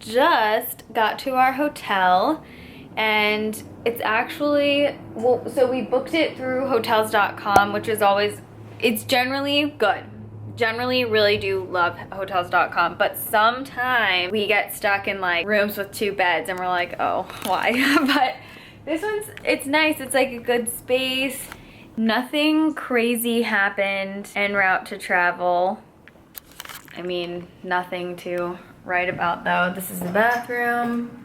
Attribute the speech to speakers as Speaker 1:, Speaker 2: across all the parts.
Speaker 1: just got to our hotel, and it's actually, well, so we booked it through hotels.com, which is always, it's generally good. Generally really do love hotels.com, but sometimes we get stuck in like rooms with 2 beds and we're like, oh, why? But this one's, it's nice. It's like a good space. Nothing crazy happened en route to travel. I mean, nothing to write about though. This is the bathroom.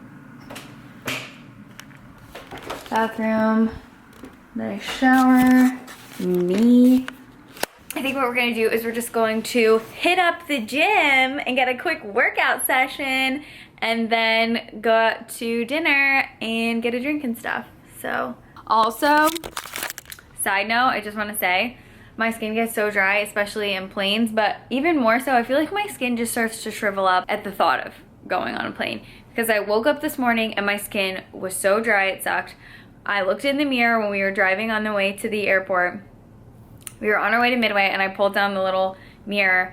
Speaker 1: Nice shower. Me. I think what we're gonna do is we're just going to hit up the gym and get a quick workout session and then go out to dinner and get a drink and stuff. So, also, side note, I just wanna say, my skin gets so dry, especially in planes, but even more so, I feel like my skin just starts to shrivel up at the thought of going on a plane. Because I woke up this morning and my skin was so dry, it sucked. I looked in the mirror when we were driving on the way to the airport. We were on our way to Midway and I pulled down the little mirror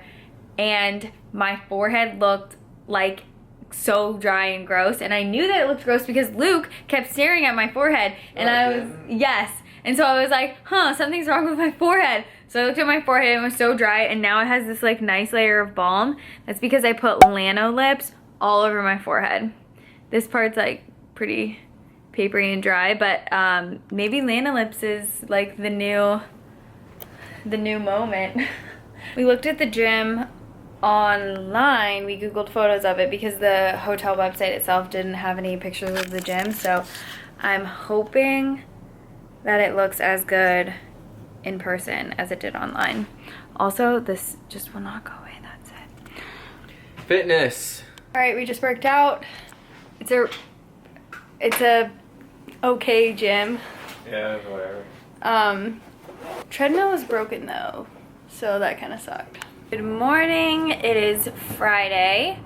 Speaker 1: and my forehead looked like so dry and gross, and I knew that it looked gross because Luke kept staring at my forehead and I was, yes. And so I was like, huh, something's wrong with my forehead. So I looked at my forehead and it was so dry, and now it has this like nice layer of balm. That's because I put Lano Lips all over my forehead. This part's like pretty papery and dry, but maybe Lano Lips is like the new moment. We looked at the gym online. We googled photos of it because the hotel website itself didn't have any pictures of the gym, so I'm hoping that it looks as good in person as it did online. Also, this just will not go away. That's it.
Speaker 2: Fitness.
Speaker 1: All right, we just worked out. It's a okay gym.
Speaker 2: Yeah, whatever.
Speaker 1: Treadmill is broken though, so that kind of sucked. Good morning. It is Friday.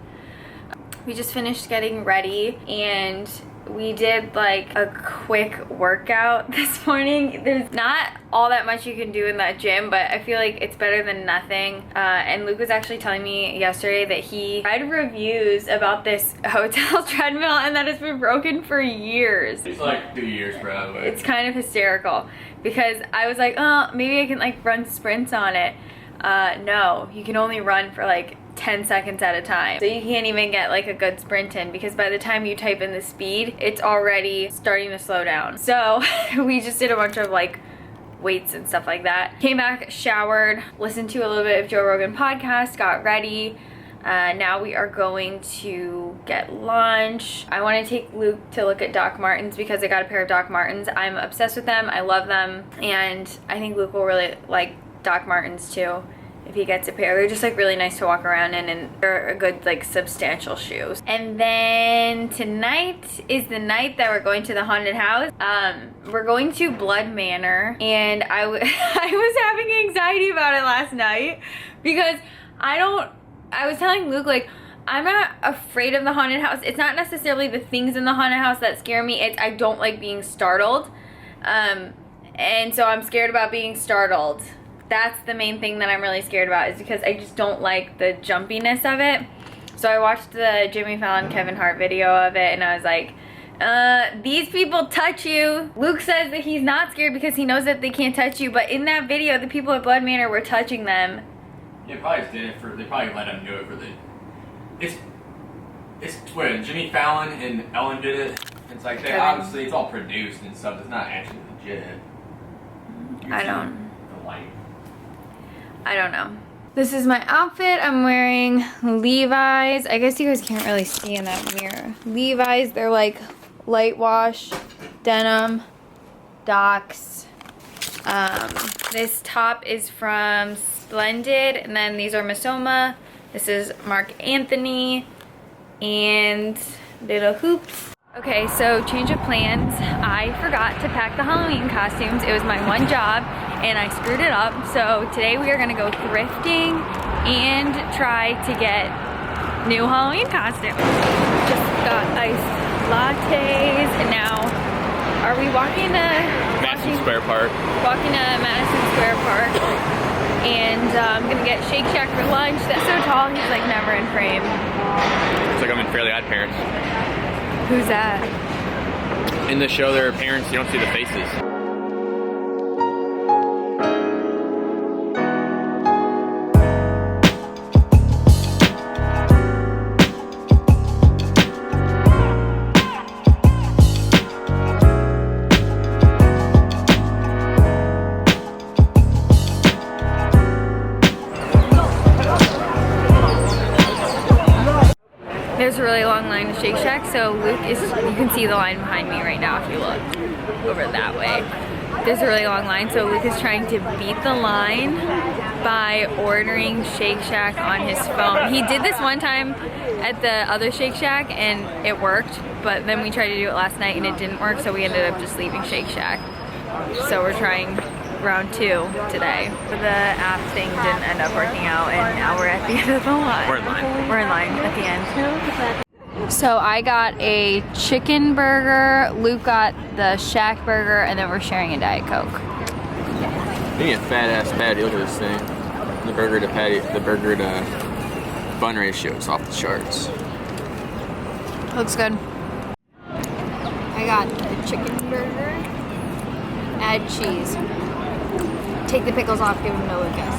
Speaker 1: We just finished getting ready and we did like a quick workout this morning. There's not all that much you can do in that gym, but I feel like it's better than nothing. And Luke was actually telling me yesterday that he read reviews about this hotel treadmill and that it's been broken for years.
Speaker 2: It's like 2 years probably.
Speaker 1: It's kind of hysterical because I was like, oh, maybe I can like run sprints on it. No, you can only run for like 10 seconds at a time. So you can't even get like a good sprint in because by the time you type in the speed, it's already starting to slow down. So we just did a bunch of like weights and stuff like that. Came back, showered, listened to a little bit of Joe Rogan podcast, got ready. Now we are going to get lunch. I want to take Luke to look at Doc Martens because I got a pair of Doc Martens. I'm obsessed with them. I love them. And I think Luke will really like Doc Martens too if he gets a pair. They're just like really nice to walk around in and they're a good like substantial shoes. And then tonight is the night that we're going to the haunted house. We're going to Blood Manor, and I was having anxiety about it last night because I was telling Luke like I'm not afraid of the haunted house. It's not necessarily the things in the haunted house that scare me. It's I don't like being startled. And so I'm scared about being startled. That's the main thing that I'm really scared about, is because I just don't like the jumpiness of it. So I watched the Jimmy Fallon Kevin Hart video of it and I was like, these people touch you. Luke says that he's not scared because he knows that they can't touch you, but in that video the people at Blood Manor were touching them.
Speaker 2: Yeah, probably just did it for, they probably let him do it for the, it's when Jimmy Fallon and Ellen did it. It's like, they obviously, it's all produced and stuff, it's not actually legit.
Speaker 1: I don't know. This is my outfit. I'm wearing Levi's. I guess you guys can't really see in that mirror. Levi's, they're like light wash, denim, Docs. This top is from Splendid, and then these are Misoma. This is Mark Anthony, and little hoops. Okay, so change of plans. I forgot to pack the Halloween costumes. It was my one job and I screwed it up. So today we are gonna go thrifting and try to get new Halloween costumes. Just got iced lattes, and now are we walking to
Speaker 2: Madison Square Park?
Speaker 1: Walking to Madison Square Park. And I'm gonna get Shake Shack for lunch. That's so tall, he's like never in frame.
Speaker 2: It's like I'm in Fairly Odd Parents.
Speaker 1: Who's that?
Speaker 2: In the show, there are parents, you don't see the faces.
Speaker 1: There's a really long line to Shake Shack, so Luke is, you can see the line behind me right now if you look over that way. There's a really long line, so Luke is trying to beat the line by ordering Shake Shack on his phone. He did this one time at the other Shake Shack and it worked, but then we tried to do it last night and it didn't work, so we ended up just leaving Shake Shack. So we're trying round 2 today. The app thing didn't end up working out and now we're at the end of the line.
Speaker 2: We're in line.
Speaker 1: We're in line at the end. So I got a chicken burger, Luke got the Shack burger, and then we're sharing a Diet Coke.
Speaker 2: You need a fat ass patty, look at this thing. The burger to bun ratio is off the charts.
Speaker 1: Looks good. I got the chicken burger, add cheese. Take the pickles off, give them to Lucas.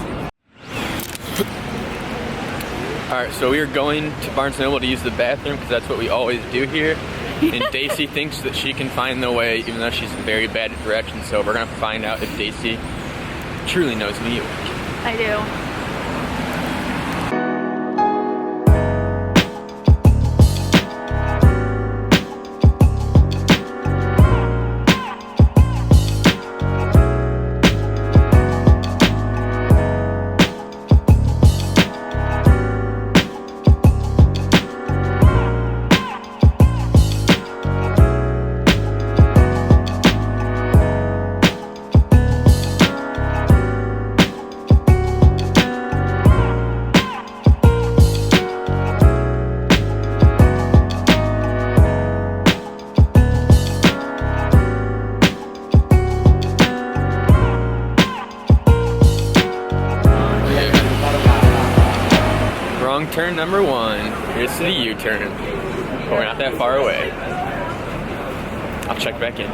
Speaker 2: Alright, so we are going to Barnes & Noble to use the bathroom because that's what we always do here. And Dacey thinks that she can find the way even though she's very bad at directions, so we're going to find out if Dacey truly knows New York.
Speaker 1: I do.
Speaker 2: Turn number 1. Here's to the U-turn. But we're not that far away. I'll check back in.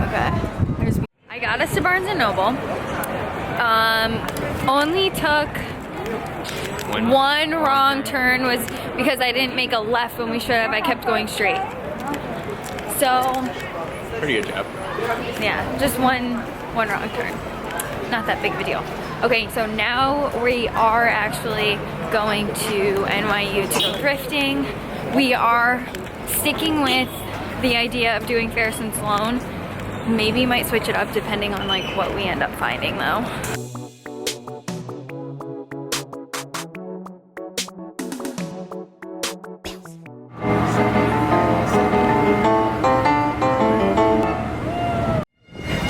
Speaker 1: Okay. I got us to Barnes & Noble. Only took one wrong turn was because I didn't make a left when we should have. I kept going straight. So.
Speaker 2: Pretty good job.
Speaker 1: Yeah, just one wrong turn. Not that big of a deal. Okay, so now we are actually going to NYU to go thrifting. We are sticking with the idea of doing Ferris and Sloan. Maybe might switch it up depending on like what we end up finding though.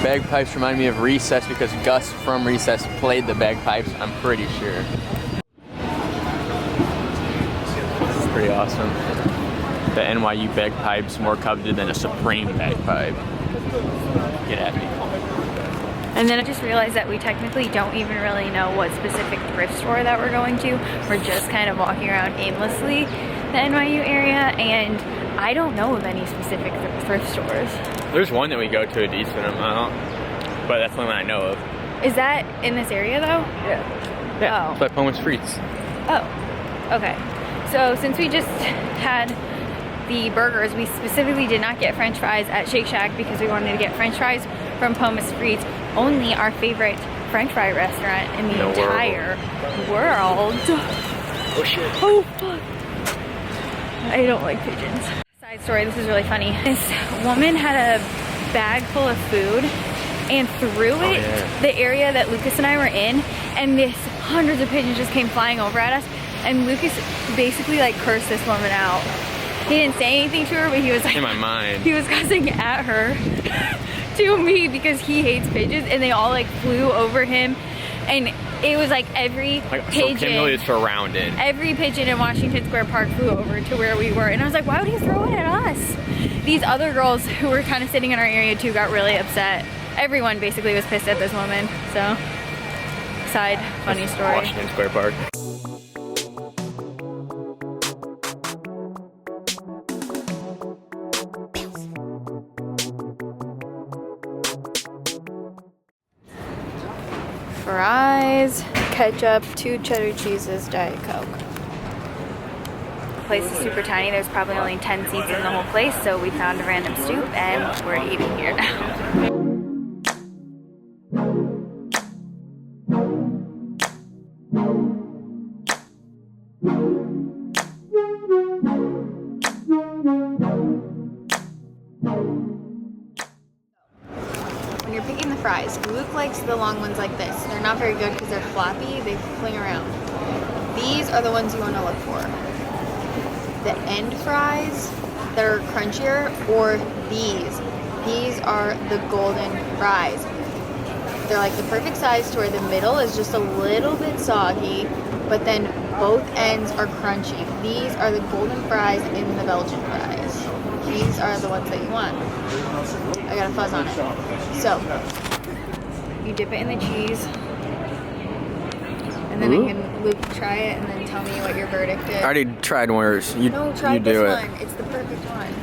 Speaker 2: Bagpipes remind me of Recess because Gus from Recess played the bagpipes, I'm pretty sure. This is pretty awesome. The NYU bagpipe's more coveted than a Supreme bagpipe. Get at me.
Speaker 1: And then I just realized that we technically don't even really know what specific thrift store that we're going to. We're just kind of walking around aimlessly the NYU area, and I don't know of any specific thrift stores.
Speaker 2: There's one that we go to a decent amount, but that's the only one I know of.
Speaker 1: Is that in this area though?
Speaker 2: Yeah. Yeah,
Speaker 1: Oh.
Speaker 2: it's by Pomus Frites.
Speaker 1: Oh, okay. So since we just had the burgers, we specifically did not get French fries at Shake Shack because we wanted to get French fries from Pomus Frites, only our favorite French fry restaurant in the entire world.
Speaker 2: Oh shit.
Speaker 1: Oh fuck. I don't like pigeons. Side story, this is really funny. This woman had a bag full of food and threw it the area that Lucas and I were in, and this hundreds of pigeons just came flying over at us, and Lucas basically like cursed this woman out. He didn't say anything to her, but he was like,
Speaker 2: in my mind,
Speaker 1: he was cussing at her to me because he hates pigeons, and they all like flew over him, and it was like every pigeon,
Speaker 2: so Kim really is surrounded.
Speaker 1: Every pigeon in Washington Square Park flew over to where we were, and I was like, why would he throw it at us? These other girls who were kind of sitting in our area too got really upset. Everyone basically was pissed at this woman, so Side funny story.
Speaker 2: Washington Square Park.
Speaker 1: Fries, ketchup, 2 cheddar cheeses, Diet Coke. The place is super tiny. There's probably only 10 seats in the whole place, so we found a random stoop and we're eating here now. When you're picking the fries, Luke likes the long ones like this. They're not very good because they're floppy, they fling around. These are the ones you want to look for. The end fries that are crunchier, or these. These are the golden fries. They're like the perfect size to where the middle is just a little bit soggy, but then both ends are crunchy. These are the golden fries in the Belgian fries. These are the ones that you want. I got a fuzz on it. So, you dip it in the cheese, and then I can Luke try it and then tell me what your verdict is.
Speaker 2: I already tried one.
Speaker 1: No, try this one. It's the perfect one.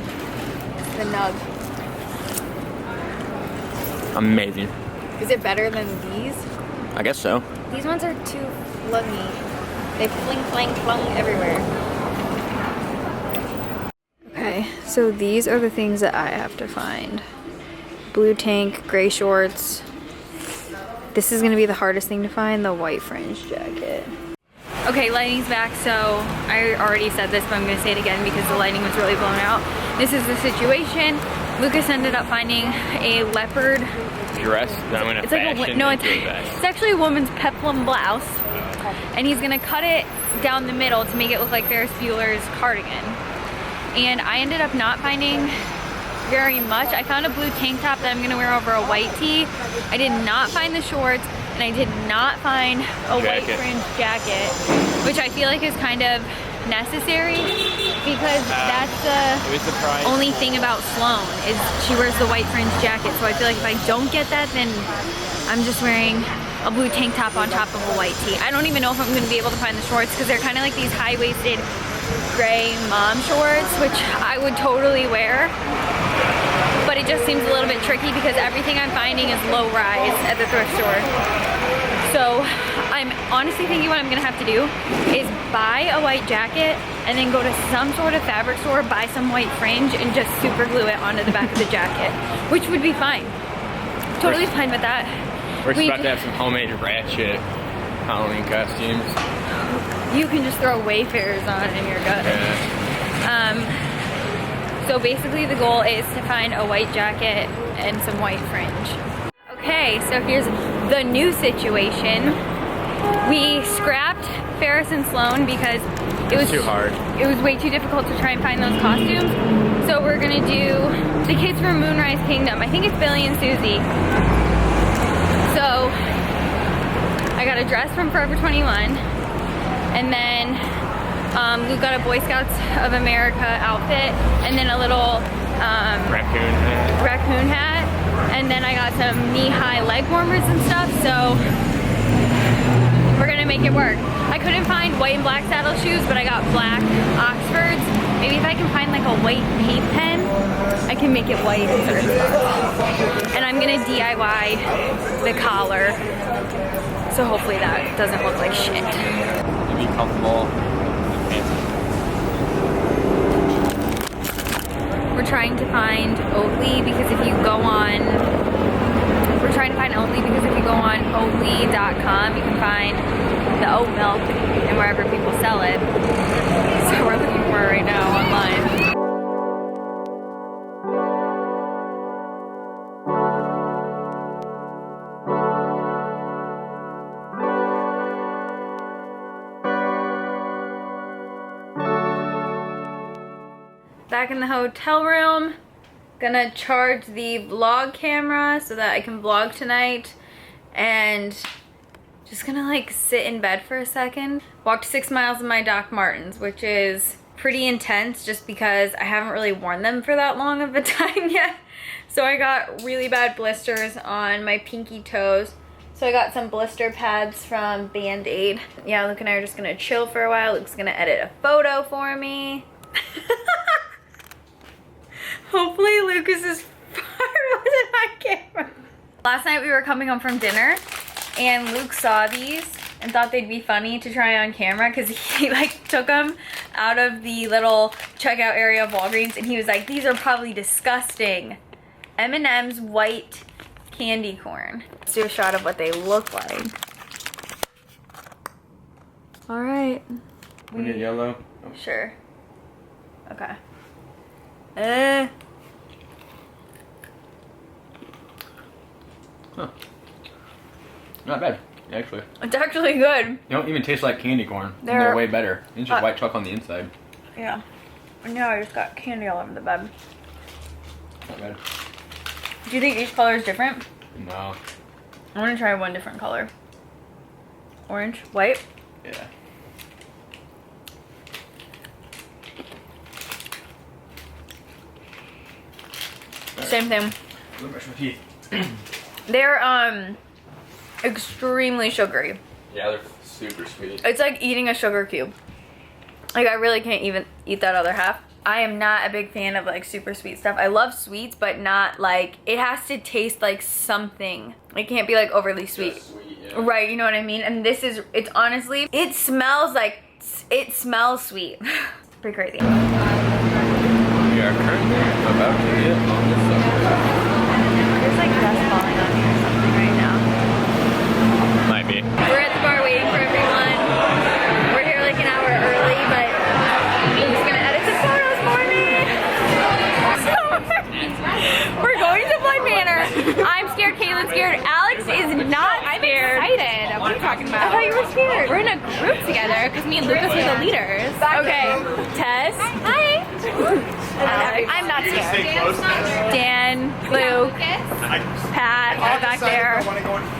Speaker 1: It's the nug.
Speaker 2: Amazing.
Speaker 1: Is it better than these?
Speaker 2: I guess so.
Speaker 1: These ones are too flungy. They fling, flang, flung everywhere. Okay, so these are the things that I have to find. Blue tank, gray shorts. This is gonna be the hardest thing to find, the white fringe jacket. Okay, lighting's back, so I already said this, but I'm gonna say it again because the lighting was really blown out. This is the situation. Lucas ended up finding a leopard
Speaker 2: dress that I'm gonna fashion
Speaker 1: no,
Speaker 2: into a vest.
Speaker 1: it's actually a woman's peplum blouse, and he's gonna cut it down the middle to make it look like Ferris Bueller's cardigan. And I ended up not finding very much. I found a blue tank top that I'm gonna wear over a white tee. I did not find the shorts, and I did not find a white fringe jacket, which I feel like is kind of necessary because that's the only thing about Sloan is she wears the white fringe jacket. So I feel like if I don't get that, then I'm just wearing a blue tank top on top of a white tee. I don't even know if I'm gonna be able to find the shorts because they're kind of like these high-waisted gray mom shorts, which I would totally wear. But it just seems a little bit tricky because everything I'm finding is low rise at the thrift store. So I'm honestly thinking what I'm gonna have to do is buy a white jacket and then go to some sort of fabric store, buy some white fringe, and just super glue it onto the back of the jacket, which would be fine. Totally fine with that.
Speaker 2: We're about to have some homemade ratchet Halloween costumes.
Speaker 1: You can just throw Wayfarers on and you're good.
Speaker 2: Yeah.
Speaker 1: So basically the goal is to find a white jacket and some white fringe. Okay, so here's the new situation. We scrapped Ferris and Sloan because it was
Speaker 2: too hard.
Speaker 1: It was way too difficult to try and find those costumes. So we're gonna do the kids from Moonrise Kingdom. I think it's Billy and Susie. So I got a dress from Forever 21, and then Luke got a Boy Scouts of America outfit, and then a little raccoon hat, and then I got some knee-high leg warmers and stuff, so we're gonna make it work. I couldn't find white and black saddle shoes, but I got black Oxfords. Maybe if I can find like a white paint pen, I can make it white in certain spots. And I'm gonna DIY the collar, so hopefully that doesn't look like shit.
Speaker 2: To be comfortable.
Speaker 1: We're trying to find Oatly because if you go on, Oatly.com, you can find the oat milk and wherever people sell it. So we're looking for it right now online. Back in the hotel room, gonna charge the vlog camera so that I can vlog tonight, and just gonna like sit in bed for a second. Walked 6 miles in my Doc Martens, which is pretty intense just because I haven't really worn them for that long of a time yet. So I got really bad blisters on my pinky toes. So I got some blister pads from Band-Aid. Yeah, Luke and I are just gonna chill for a while. Luke's gonna edit a photo for me. Hopefully Lucas's fart wasn't on camera. Last night we were coming home from dinner and Luke saw these and thought they'd be funny to try on camera because he like took them out of the little checkout area of Walgreens and he was like, these are probably disgusting. M&M's white candy corn. Let's do a shot of what they look like. All right.
Speaker 2: We get yellow. Oh.
Speaker 1: Sure. Okay.
Speaker 2: Huh. Not bad, actually.
Speaker 1: It's actually good.
Speaker 2: They don't even taste like candy corn.
Speaker 1: They're
Speaker 2: way better. It's just white chocolate on the inside.
Speaker 1: Yeah. And now I just got candy all over the bed.
Speaker 2: Not bad.
Speaker 1: Do you think each color is different?
Speaker 2: No.
Speaker 1: I want to try one different color. Orange, white.
Speaker 2: Yeah.
Speaker 1: Same thing.
Speaker 2: Let me brush my teeth.
Speaker 1: They're extremely sugary.
Speaker 2: Yeah, they're super sweet.
Speaker 1: It's like eating a sugar cube. Like I really can't even eat that other half. I am not a big fan of like super sweet stuff. I love sweets, but not like, it has to taste like something. It can't be like overly sweet.
Speaker 2: Just sweet, yeah.
Speaker 1: Right, you know what I mean? And this is, it's honestly, it smells sweet. Pretty crazy.
Speaker 2: We are currently about to get on the subway.
Speaker 1: There's like dust falling on me or something right now.
Speaker 2: Might be.
Speaker 1: We're at the bar waiting for everyone. We're here like an hour early, but I'm just gonna edit some photos for me. We're going to Blood Manor. I'm scared, Caitlin's scared. Alex is not scared.
Speaker 3: I'm excited. What are you talking about?
Speaker 1: I thought you were scared.
Speaker 3: We're in a group together because me and Lucas are the leaders.
Speaker 1: Okay, Tess. Hi.
Speaker 3: Alex. I'm not scared.
Speaker 1: Dan, Luke, Pat, all back there.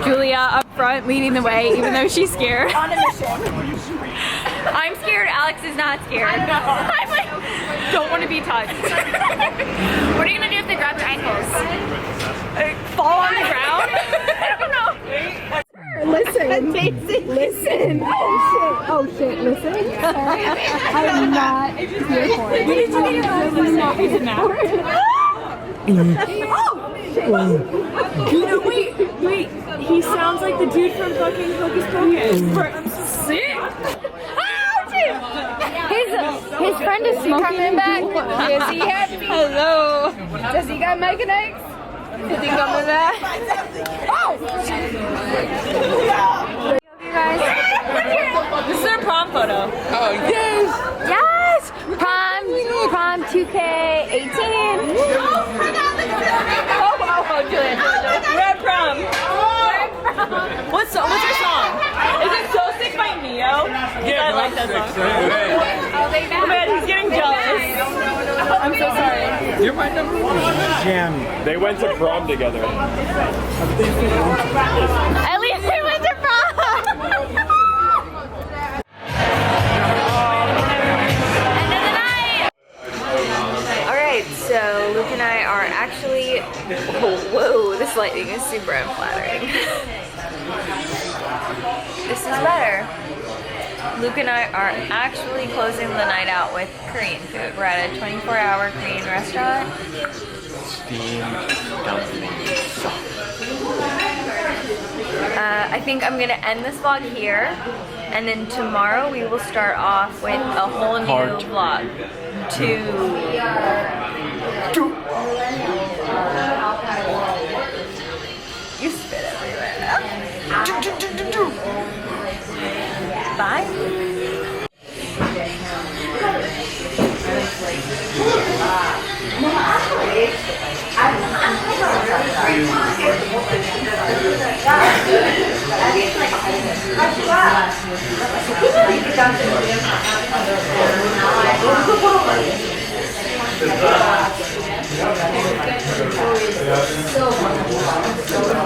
Speaker 1: Julia up front leading the way, even though she's scared.
Speaker 3: On a mission.
Speaker 1: I'm scared, Alex is not scared. I'm like, don't want to be touched.
Speaker 3: What are you gonna do if they grab your ankles?
Speaker 1: Fall on the ground? I don't know.
Speaker 4: Listen, listen. Oh shit, listen. Sorry. I am not here for it.
Speaker 5: Wait, he sounds like the dude from fucking Hocus Pocus. Sick!
Speaker 4: His friend is smoking back. Is he happy?
Speaker 1: Hello.
Speaker 4: Does he got Mike and Ike's?
Speaker 1: Is he coming back? You guys.
Speaker 5: This is our prom photo.
Speaker 2: Oh, yes!
Speaker 1: Yes! Prom 2K18. Oh, Julia.
Speaker 5: We're at prom. What's your song? Is it So Sick by Neo? Yeah, I like that song. Oh man, he's getting jealous. I'm so sorry.
Speaker 2: You're my number one.
Speaker 6: Jam. They went to prom together.
Speaker 1: At least we went to prom! End of the night! Alright, so Luke and I are actually... Whoa, this lighting is super unflattering. This is better. Luke and I are actually closing the night out with Korean food. We're at a 24-hour Korean restaurant. I think I'm gonna end this vlog here, and then tomorrow we will start off with a whole new vlog. You spit everywhere. Bye.